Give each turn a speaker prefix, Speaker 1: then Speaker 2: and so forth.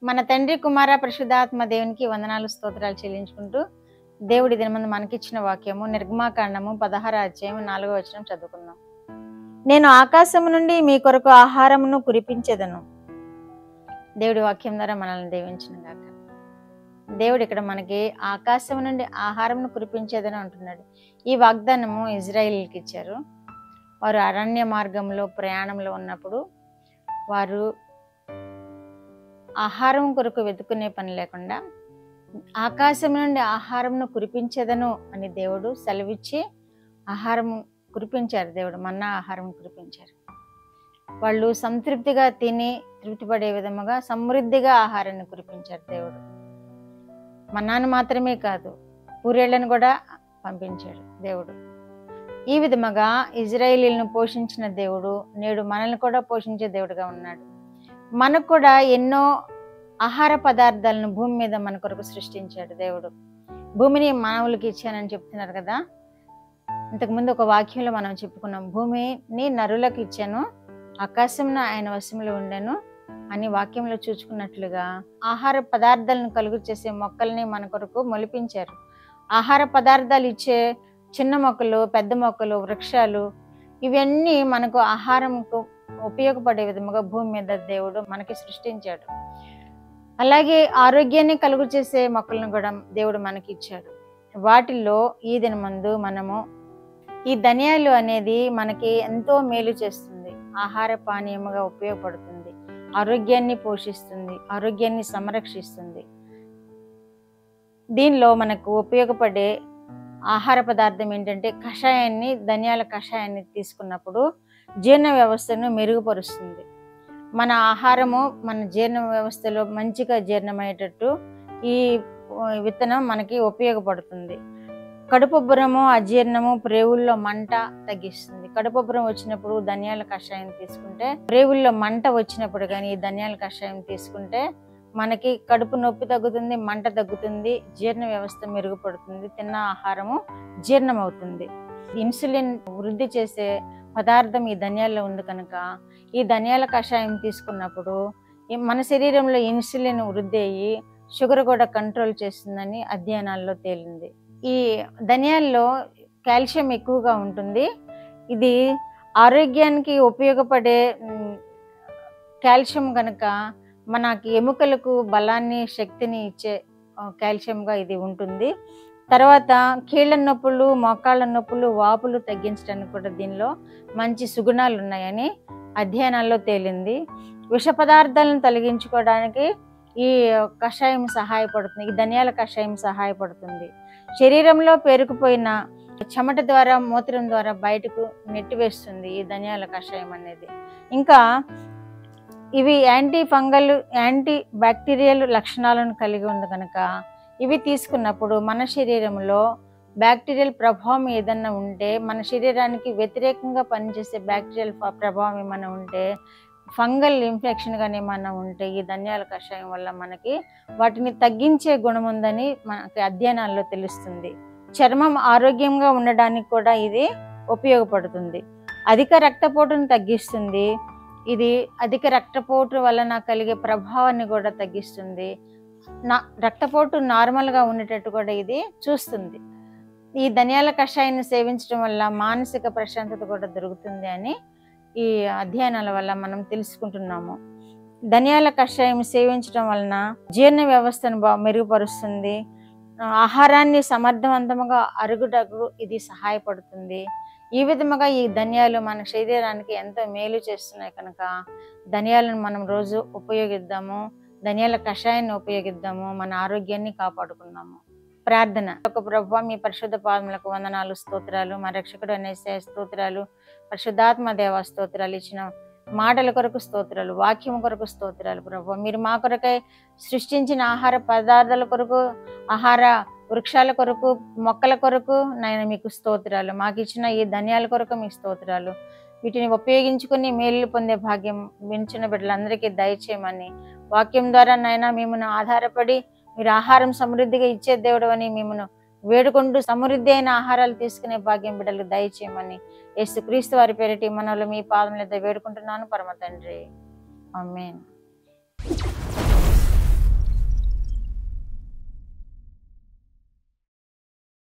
Speaker 1: మన తండ్రి కుమార పరిశుద్ధాత్మ దేవునికి వందనాలు స్తోత్రాలు చెల్లించుకుంటూ దేవుడి దినమందు మనకిచ్చిన వాక్యము నిర్గమాకాండము 16వ అధ్యాయం 4వ వచనం చదువుకుందాం. నేను ఆకాశము నుండి మీ కొరకు ఆహారమును కురిపించెదను. దేవుడి వాక్యం ద్వారా మనల్ని దీవించును గాక. దేవుడు ఇక్కడ మనకి ఆకాశం నుండి ఆహారమును కురిపించేదని అంటున్నాడు. ఈ వాగ్దానము ఇజ్రాయేలీకి ఇచ్చారు. వారు అరణ్య మార్గంలో ప్రయాణంలో ఉన్నప్పుడు వారు ఆహారం కొరకు వెతుకునే పని లేకుండా ఆకాశం నుండి ఆహారంను కురిపించేదను అని దేవుడు సెలవిచ్చి ఆహారం కురిపించారు. దేవుడు మన్నా ఆహారం కురిపించారు. వాళ్ళు సంతృప్తిగా తిని తృప్తిపడే విధముగా సమృద్ధిగా ఆహారాన్ని కురిపించారు. దేవుడు మన్నాను మాత్రమే కాదు, పూరేళ్లను కూడా పంపించాడు. దేవుడు ఈ విధముగా ఇజ్రాయేలీలను పోషించిన దేవుడు నేడు మనల్ని కూడా పోషించే దేవుడుగా ఉన్నాడు. మనకు కూడా ఎన్నో ఆహార పదార్థాలను భూమి మీద మన కొరకు సృష్టించాడు. దేవుడు భూమిని మానవులకి ఇచ్చానని చెప్తున్నారు కదా. ఇంతకుముందు ఒక వాక్యంలో మనం చెప్పుకున్నాం, భూమిని నరులకు ఇచ్చాను, ఆకాశంన ఆయన వశంలో ఉండెను అని వాక్యంలో చూచుకున్నట్లుగా ఆహార పదార్థాలను కలుగు చేసే మొక్కల్ని మన కొరకు మొలిపించారు. ఆహార పదార్థాలు ఇచ్చే చిన్న మొక్కలు, పెద్ద మొక్కలు, వృక్షాలు ఇవన్నీ మనకు ఆహారంకు ఉపయోగపడే విధముగా భూమి మీద దేవుడు మనకి సృష్టించాడు. అలాగే ఆరోగ్యాన్ని కలుగు చేసే మొక్కలను కూడా దేవుడు మనకి ఇచ్చాడు. వాటిల్లో ఈ దినమందు మనము ఈ ధనియాలు అనేది మనకి ఎంతో మేలు చేస్తుంది, ఆహార పానీయముగా ఉపయోగపడుతుంది, ఆరోగ్యాన్ని పోషిస్తుంది, ఆరోగ్యాన్ని సంరక్షిస్తుంది. దీనిలో మనకు ఉపయోగపడే ఆహార పదార్థం ఏంటంటే కషాయాన్ని, ధనియాల కషాయాన్ని తీసుకున్నప్పుడు జీర్ణ వ్యవస్థను మెరుగుపరుస్తుంది. మన ఆహారము మన జీర్ణ వ్యవస్థలో మంచిగా జీర్ణమయ్యేటట్టు ఈ విత్తనం మనకి ఉపయోగపడుతుంది. కడుపుబ్బరము, అజీర్ణము, ప్రేవుల్లో మంట తగ్గిస్తుంది. కడుపుబ్బరం వచ్చినప్పుడు ధనియాల కషాయం తీసుకుంటే, ప్రేవుల్లో మంట వచ్చినప్పుడు కానీ ఈ ధనియాల కషాయం తీసుకుంటే మనకి కడుపు నొప్పి తగ్గుతుంది, మంట తగ్గుతుంది, జీర్ణ వ్యవస్థ మెరుగుపడుతుంది, తిన్న ఆహారము జీర్ణమవుతుంది. ఇన్సులిన్ వృద్ధి చేసే పదార్థం ఈ ధనియాల్లో ఉంది కనుక ఈ ధనియాల కషాయం తీసుకున్నప్పుడు మన శరీరంలో ఇన్సులిన్ వృద్ధి అయ్యి షుగర్ కూడా కంట్రోల్ చేస్తుందని అధ్యయనాల్లో తేలింది. ఈ ధనియాల్లో కాల్షియం ఎక్కువగా ఉంటుంది. ఇది ఆరోగ్యానికి ఉపయోగపడే కాల్షియం కనుక మనకి ఎముకలకు బలాన్ని, శక్తిని ఇచ్చే కాల్షియంగా ఇది ఉంటుంది. తర్వాత కీళ్ళ నొప్పులు, మోకాళ్ళ నొప్పులు, వాపులు తగ్గించడానికి కూడా దీనిలో మంచి సుగుణాలు ఉన్నాయని అధ్యయనాల్లో తేలింది. విష పదార్థాలను తొలగించుకోవడానికి ఈ కషాయం సహాయపడుతుంది, ఈ ధనియాల కషాయం సహాయపడుతుంది. శరీరంలో పేరుకుపోయిన చెమట ద్వారా, మూత్రం ద్వారా బయటకు నెట్టివేస్తుంది ఈ ధనియాల కషాయం అనేది. ఇంకా ఇవి యాంటీ ఫంగల్, యాంటీ బ్యాక్టీరియల్ లక్షణాలను కలిగి ఉంది కనుక ఇవి తీసుకున్నప్పుడు మన శరీరంలో బ్యాక్టీరియల్ ప్రభావం ఏదన్నా ఉంటే, మన శరీరానికి వ్యతిరేకంగా పనిచేసే బ్యాక్టీరియల్ ప్రభావం ఏమైనా ఉంటే, ఫంగల్ ఇన్ఫెక్షన్ కానీ ఏమైనా ఉంటే ఈ ధనియాల కషాయం వల్ల మనకి వాటిని తగ్గించే గుణం ఉందని మనకి అధ్యయనాల్లో తెలుస్తుంది. చర్మం ఆరోగ్యంగా ఉండడానికి కూడా ఇది ఉపయోగపడుతుంది. అధిక రక్తపోటును తగ్గిస్తుంది. ఇది అధిక రక్తపోటు వలన కలిగే ప్రభావాన్ని కూడా తగ్గిస్తుంది. రక్తపోటు నార్మల్గా ఉండేటట్టు కూడా ఇది చూస్తుంది. ఈ ధనియాల కషాయాన్ని సేవించడం వల్ల మానసిక ప్రశాంతత కూడా దొరుకుతుంది అని ఈ అధ్యయనాల వల్ల మనం తెలుసుకుంటున్నాము. ధనియాల కషాయం సేవించడం వలన జీర్ణ వ్యవస్థను మెరుగుపరుస్తుంది. ఆహారాన్ని సమర్థవంతంగా అరుగుటకు ఇది సహాయపడుతుంది. ఈ విధముగా ఈ ధనియాలు మన శరీరానికి ఎంతో మేలు చేస్తున్నాయి కనుక ధనియాలను మనం రోజు ఉపయోగిద్దాము, ధనియాల కషాయాన్ని ఉపయోగిద్దాము, మన ఆరోగ్యాన్ని కాపాడుకుందాము. ప్రార్థన. ప్రభువా, మీ పరిశుద్ధ పాదములకు వందనాలు, స్తోత్రాలు. మా రక్షకుడు యేసయ్య స్తోత్రాలు, పరిశుద్ధాత్మ దేవ స్తోత్రాలు. ఇచ్చిన మాటల కొరకు స్తోత్రాలు, వాక్యం కొరకు స్తోత్రాలు. ప్రభువా, మీరు మా కొరకై సృష్టించిన ఆహార పదార్థాల కొరకు, ఆహార వృక్షాల కొరకు, మొక్కల కొరకు నాయన మీకు స్తోత్రాలు. మాకు ఇచ్చిన ఈ ధనియాల కొరకు మీకు స్తోత్రాలు. వీటిని ఉపయోగించుకుని మేలు పొందే భాగ్యం వించిన బిడ్డలందరికీ దయచేయమని వాక్యం ద్వారా నాయన మిమ్మల్ని ఆధారపడి మీరు ఆహారం సమృద్ధిగా ఇచ్చే దేవుడు అని మిమ్మల్ని వేడుకుంటూ సమృద్ధి అయిన ఆహారాలు తీసుకునే భాగ్యం బిడ్డలకు దయచేయమని యేసుక్రీస్తు వారి పేరిట మనలో మీ పాదముల మీద వేడుకుంటున్నాను పరమ తండ్రి. ఆమేన్.